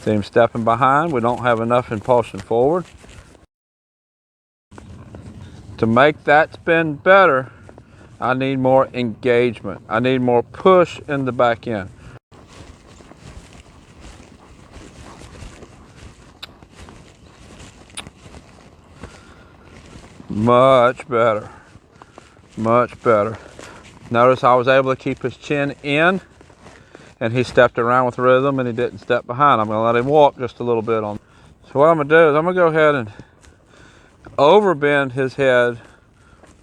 See him stepping behind. We don't have enough impulsion forward. To make that spin better, I need more engagement. I need more push in the back end. Much better. Much better. Notice I was able to keep his chin in, and he stepped around with rhythm, and he didn't step behind. I'm going to let him walk just a little bit on. So what I'm going to do is I'm going to go ahead and overbend his head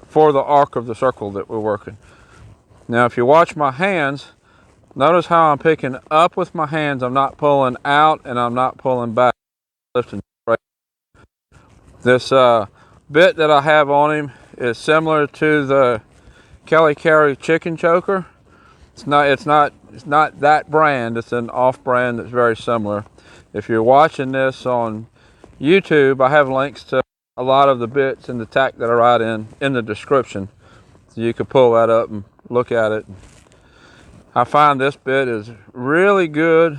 for the arc of the circle that we're working. Now if you watch my hands, notice how I'm picking up with my hands. I'm not pulling out and I'm not pulling back. Lifting right. This bit that I have on him is similar to the Kelly Carey chicken choker. It's not that brand. It's an off brand that's very similar. If you're watching this on YouTube, I have links to a lot of the bits and the tack that I write in the description, so you can pull that up and look at it. I find this bit is really good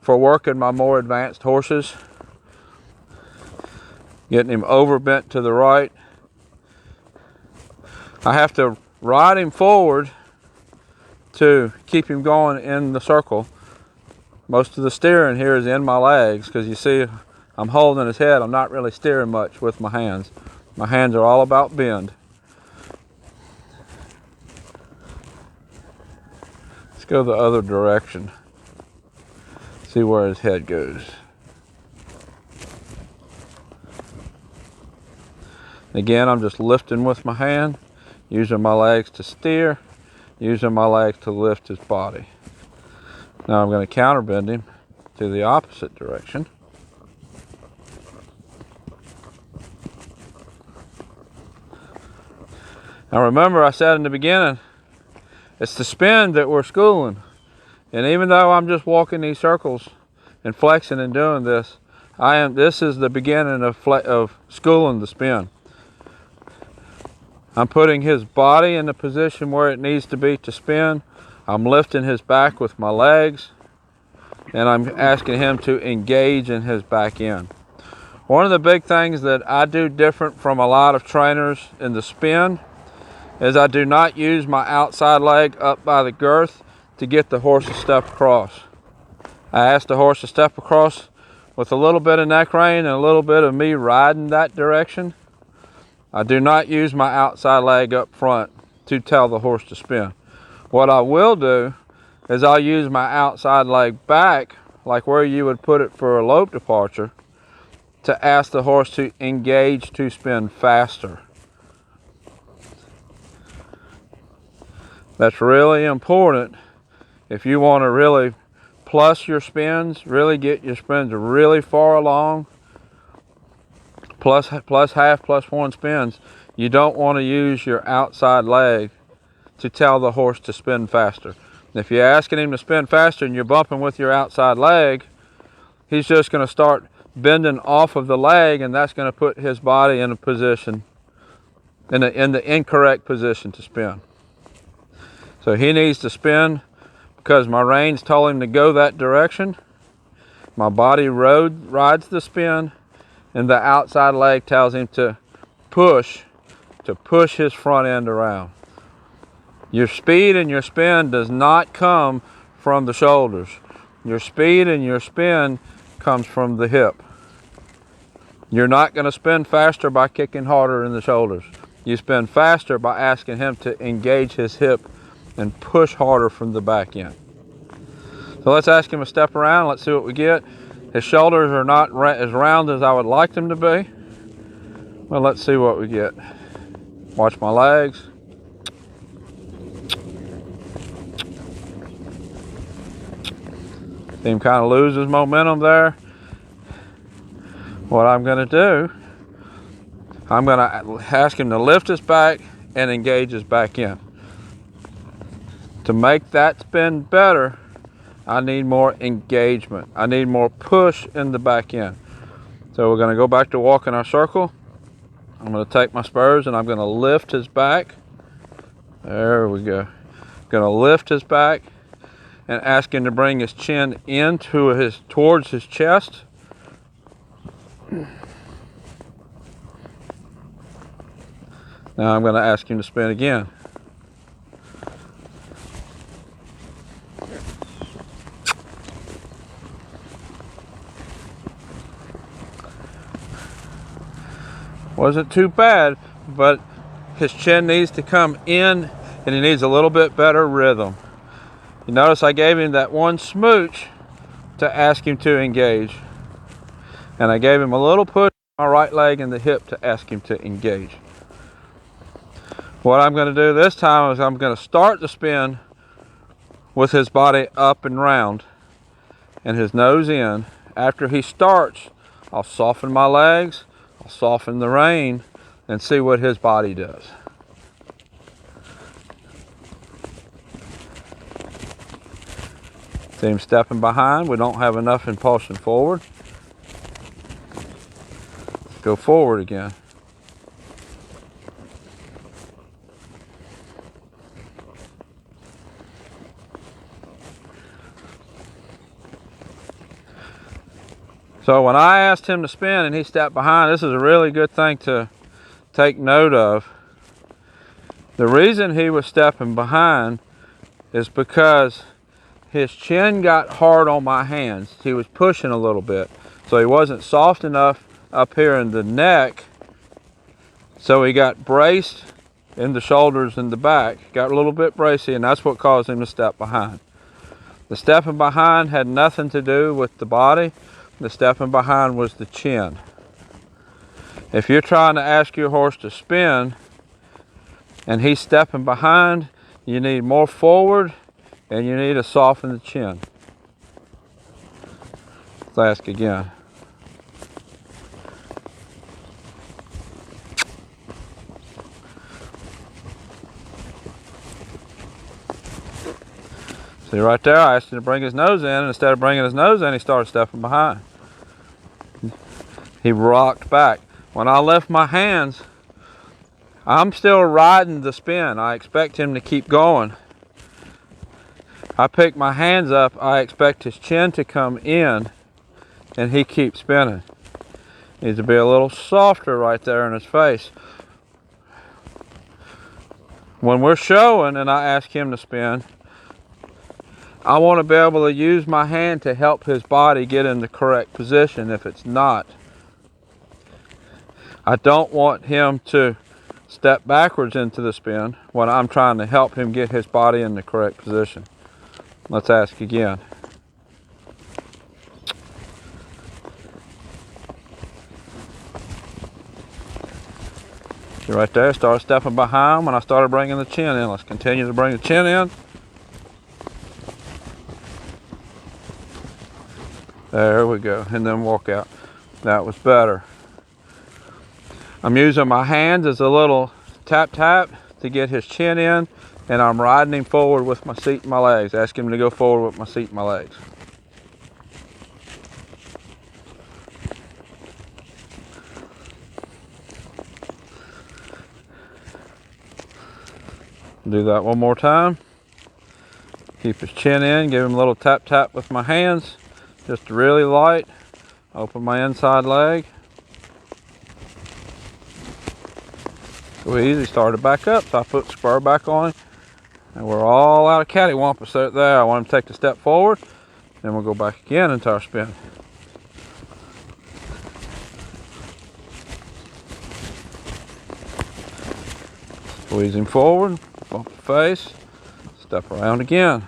for working my more advanced horses, getting him overbent to the right. I have to ride him forward to keep him going in the circle. Most of the steering here is in my legs, because you see I'm holding his head. I'm not really steering much with my hands. My hands are all about bend. Let's go the other direction. See where his head goes. Again, I'm just lifting with my hand, using my legs to steer, using my legs to lift his body. Now I'm going to counterbend him to the opposite direction. Now remember, I said in the beginning, it's the spin that we're schooling. And even though I'm just walking these circles and flexing and doing this, this is the beginning of schooling the spin. I'm putting his body in the position where it needs to be to spin. I'm lifting his back with my legs, and I'm asking him to engage in his back end. One of the big things that I do different from a lot of trainers in the spin is I do not use my outside leg up by the girth to get the horse to step across. I ask the horse to step across with a little bit of neck rein and a little bit of me riding that direction. I do not use my outside leg up front to tell the horse to spin. What I will do is I'll use my outside leg back, like where you would put it for a lope departure, to ask the horse to engage to spin faster. That's really important if you want to really plus your spins, really get your spins really far along, plus half, plus one spins. You don't want to use your outside leg to tell the horse to spin faster. If you're asking him to spin faster and you're bumping with your outside leg, he's just going to start bending off of the leg, and that's going to put his body in a position, in the incorrect position to spin. So he needs to spin because my reins told him to go that direction. My body rides the spin, and the outside leg tells him to push his front end around. Your speed and your spin does not come from the shoulders. Your speed and your spin comes from the hip. You're not going to spin faster by kicking harder in the shoulders. You spin faster by asking him to engage his hip and push harder from the back end. So let's ask him to step around. Let's see what we get. His shoulders are not as round as I would like them to be. Well, let's see what we get. Watch my legs. See him kind of lose his momentum there. What I'm going to do, I'm going to ask him to lift his back and engage his back end. To make that spin better, I need more engagement. I need more push in the back end. So we're going to go back to walking our circle. I'm going to take my spurs and I'm going to lift his back. There we go. Going to lift his back, and ask him to bring his chin towards his chest. Now I'm going to ask him to spin again. Wasn't too bad, but his chin needs to come in and he needs a little bit better rhythm. You notice I gave him that one smooch to ask him to engage. And I gave him a little push on my right leg and the hip to ask him to engage. What I'm going to do this time is I'm going to start the spin with his body up and round and his nose in. After he starts, I'll soften my legs, I'll soften the rein, and see what his body does. See him stepping behind. We don't have enough impulsion forward. Go forward again. So when I asked him to spin and he stepped behind, this is a really good thing to take note of. The reason he was stepping behind is because his chin got hard on my hands. He was pushing a little bit. So he wasn't soft enough up here in the neck. So he got braced in the shoulders and the back. Got a little bit bracy, and that's what caused him to step behind. The stepping behind had nothing to do with the body. The stepping behind was the chin. If you're trying to ask your horse to spin and he's stepping behind, you need more forward and you need to soften the chin. Let's ask again. See right there, I asked him to bring his nose in, and instead of bringing his nose in, he started stepping behind. He rocked back. When I lift my hands, I'm still riding the spin. I expect him to keep going. I pick my hands up, I expect his chin to come in, and he keeps spinning. Needs to be a little softer right there in his face. When we're showing and I ask him to spin, I want to be able to use my hand to help his body get in the correct position if it's not. I don't want him to step backwards into the spin when I'm trying to help him get his body in the correct position. Let's ask again. See right there, started stepping behind when I started bringing the chin in. Let's continue to bring the chin in. There we go, and then walk out. That was better. I'm using my hands as a little tap tap to get his chin in, and I'm riding him forward with my seat and my legs. Ask him to go forward with my seat and my legs. Do that one more time. Keep his chin in, give him a little tap tap with my hands. Just really light. Open my inside leg. So easy, started back up, so I put the spur back on him. And we're all out of cattywampus there. I want him to take the step forward. Then we'll go back again into our spin. Squeeze him forward, bump the face, step around again.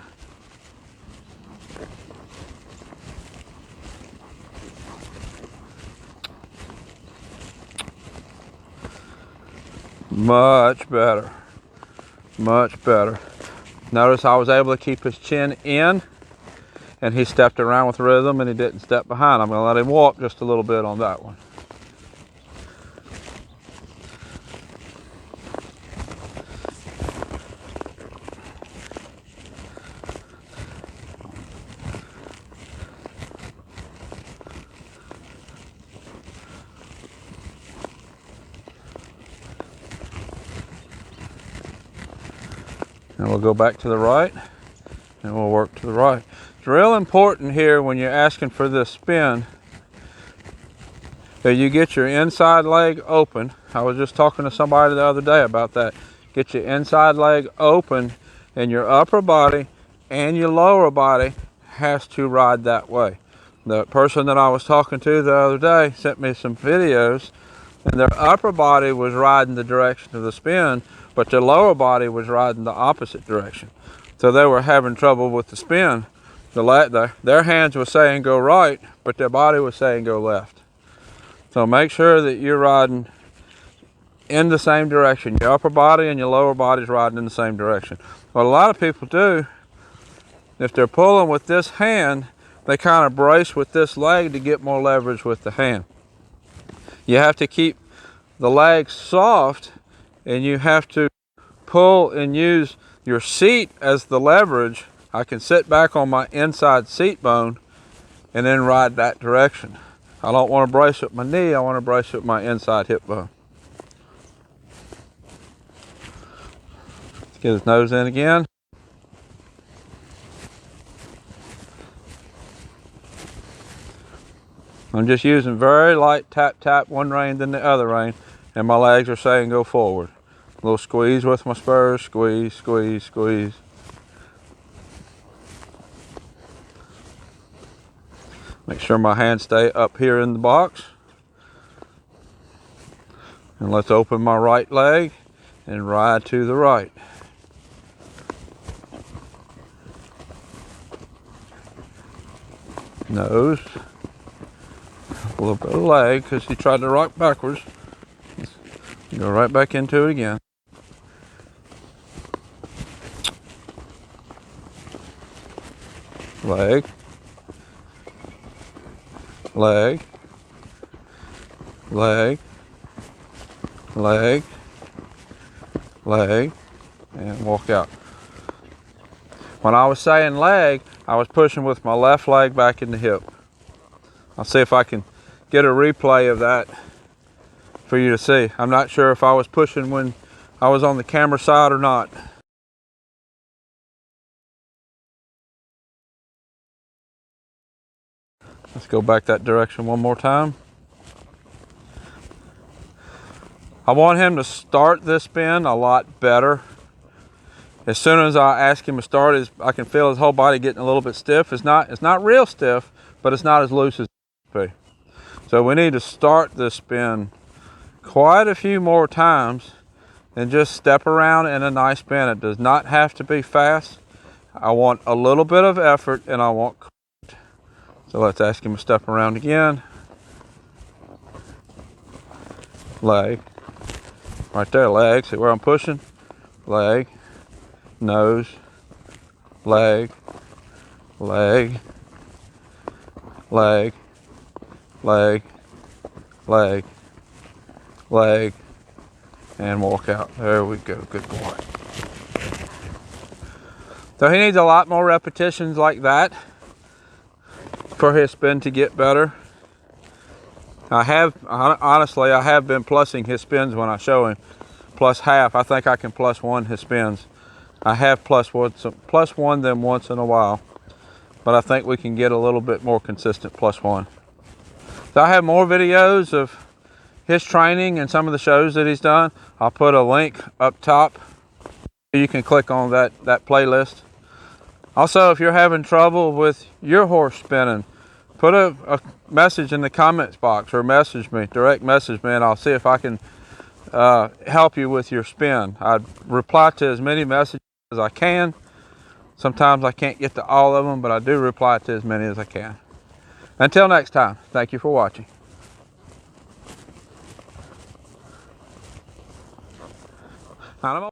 Much better, much better. Notice I was able to keep his chin in and he stepped around with rhythm and he didn't step behind. I'm going to let him walk just a little bit on that one. And we'll go back to the right and we'll work to the right. It's real important here when you're asking for this spin that you get your inside leg open. I was just talking to somebody the other day about that. Get your inside leg open, and your upper body and your lower body has to ride that way. The person that I was talking to the other day sent me some videos, and their upper body was riding the direction of the spin, but their lower body was riding the opposite direction. So they were having trouble with the spin. Their hands were saying go right, but their body was saying go left. So make sure that you're riding in the same direction. Your upper body and your lower body is riding in the same direction. What a lot of people do, if they're pulling with this hand, they kind of brace with this leg to get more leverage with the hand. You have to keep the leg soft, and you have to pull and use your seat as the leverage. I can sit back on my inside seat bone and then ride that direction. I don't want to brace with my knee, I want to brace with my inside hip bone. Let's get his nose in again. I'm just using very light tap tap, one rein then the other rein, and my legs are saying go forward. A little squeeze with my spurs, squeeze, squeeze, squeeze. Make sure my hands stay up here in the box. And let's open my right leg and ride to the right. Nose. A little bit of leg, because he tried to rock backwards. Go right back into it again. Leg. Leg. Leg. Leg. Leg. And walk out. When I was saying leg, I was pushing with my left leg back in the hip. I'll see if I can get a replay of that for you to see. I'm not sure if I was pushing when I was on the camera side or not. Let's go back that direction one more time. I want him to start this spin a lot better. As soon as I ask him to start, I can feel his whole body getting a little bit stiff. It's not real stiff, but it's not as loose as it should be. So we need to start this spin quite a few more times and just step around in a nice spin. It does not have to be fast. I want a little bit of effort, and I want. So let's ask him to step around again. Leg. Right there, leg. See where I'm pushing? Leg. Nose. Leg. Leg. Leg. Leg. Leg. Leg. And walk out. There we go. Good boy. So he needs a lot more repetitions like that for his spin to get better. Honestly, I have been plussing his spins when I show him. Plus half. I think I can plus one his spins. I have plus one them once in a while, but I think we can get a little bit more consistent plus one. So I have more videos of his training and some of the shows that he's done. I'll put a link up top. You can click on that playlist. Also, if you're having trouble with your horse spinning, put a message in the comments box, or direct message me, and I'll see if I can help you with your spin. I reply to as many messages as I can. Sometimes I can't get to all of them, but I do reply to as many as I can. Until next time, thank you for watching.